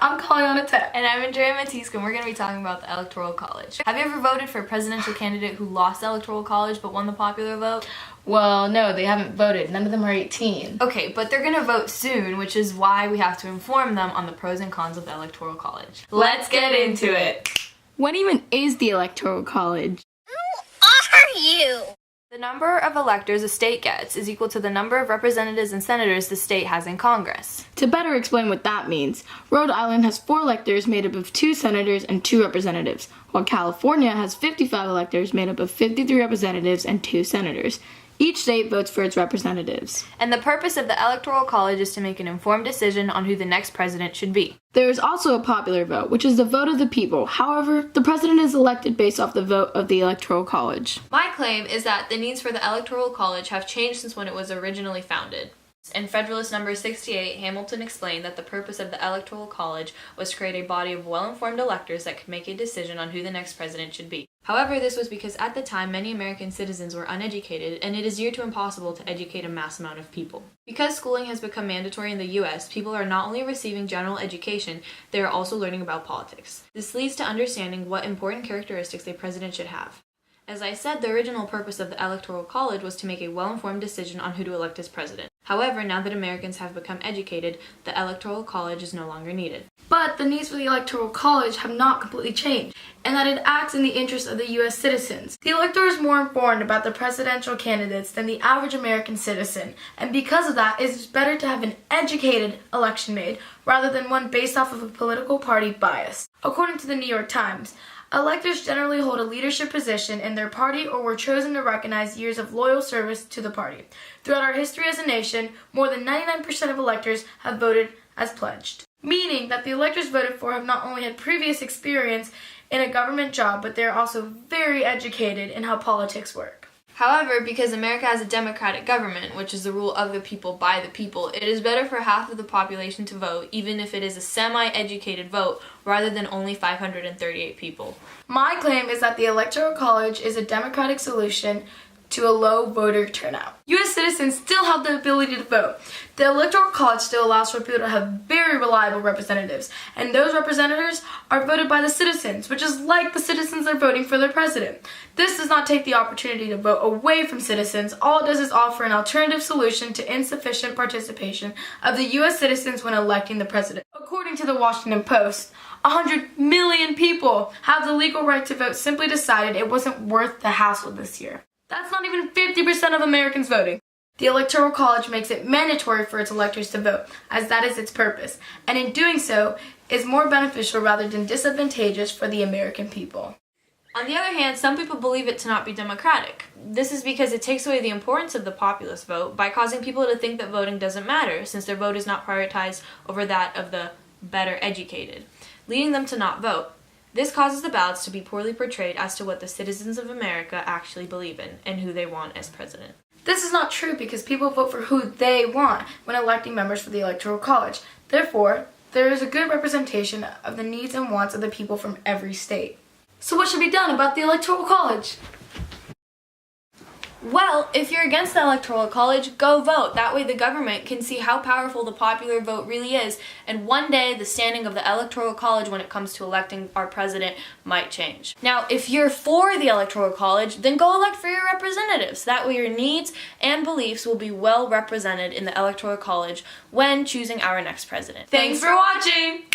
I'm calling on a 10. And I'm Andrea Matiska, and we're going to be talking about the Electoral College. Have you ever voted for a presidential candidate who lost the Electoral College but won the popular vote? Well, no, they haven't voted. None of them are 18. Okay, but they're going to vote soon, which is why we have to inform them on the pros and cons of the Electoral College. Let's get into it! What even is the Electoral College? Who are you? The number of electors a state gets is equal to the number of representatives and senators the state has in Congress. To better explain what that means, Rhode Island has 4 electors made up of 2 senators and 2 representatives, while California has 55 electors made up of 53 representatives and 2 senators. Each state votes for its representatives. And the purpose of the Electoral College is to make an informed decision on who the next president should be. There is also a popular vote, which is the vote of the people. However, the president is elected based off the vote of the Electoral College. My claim is that the needs for the Electoral College have changed since when it was originally founded. In Federalist number 68, Hamilton explained that the purpose of the Electoral College was to create a body of well-informed electors that could make a decision on who the next president should be. However, this was because at the time many American citizens were uneducated, and it is near to impossible to educate a mass amount of people. Because schooling has become mandatory in the U.S., people are not only receiving general education, they are also learning about politics. This leads to understanding what important characteristics a president should have. As I said, the original purpose of the Electoral College was to make a well-informed decision on who to elect as president. However, now that Americans have become educated, the Electoral College is no longer needed. But the needs for the Electoral College have not completely changed, and that it acts in the interest of the U.S. citizens. The elector is more informed about the presidential candidates than the average American citizen, and because of that, it is better to have an educated election made rather than one based off of a political party bias. According to the New York Times, electors generally hold a leadership position in their party or were chosen to recognize years of loyal service to the party. Throughout our history as a nation, more than 99% of electors have voted as pledged, meaning that the electors voted for have not only had previous experience in a government job, but they are also very educated in how politics work. However, because America has a democratic government, which is the rule of the people by the people, it is better for half of the population to vote, even if it is a semi-educated vote, rather than only 538 people. My claim is that the Electoral College is a democratic solution to a low voter turnout. U.S. citizens still have the ability to vote. The Electoral College still allows for people to have very reliable representatives, and those representatives are voted by the citizens, which is like the citizens are voting for their president. This does not take the opportunity to vote away from citizens. All it does is offer an alternative solution to insufficient participation of the U.S. citizens when electing the president. According to the Washington Post, 100 million people have the legal right to vote simply decided it wasn't worth the hassle this year. That's not even 50% of Americans voting. The Electoral College makes it mandatory for its electors to vote, as that is its purpose, and in doing so, is more beneficial rather than disadvantageous for the American people. On the other hand, some people believe it to not be democratic. This is because it takes away the importance of the populist vote by causing people to think that voting doesn't matter, since their vote is not prioritized over that of the better educated, leading them to not vote. This causes the ballots to be poorly portrayed as to what the citizens of America actually believe in and who they want as president. This is not true because people vote for who they want when electing members for the Electoral College. Therefore, there is a good representation of the needs and wants of the people from every state. So what should be done about the Electoral College? Well, if you're against the Electoral College, go vote. That way the government can see how powerful the popular vote really is, and one day the standing of the Electoral College when it comes to electing our president might change. Now, if you're for the Electoral College, then go elect for your representatives. That way your needs and beliefs will be well represented in the Electoral College when choosing our next president. Thanks for watching!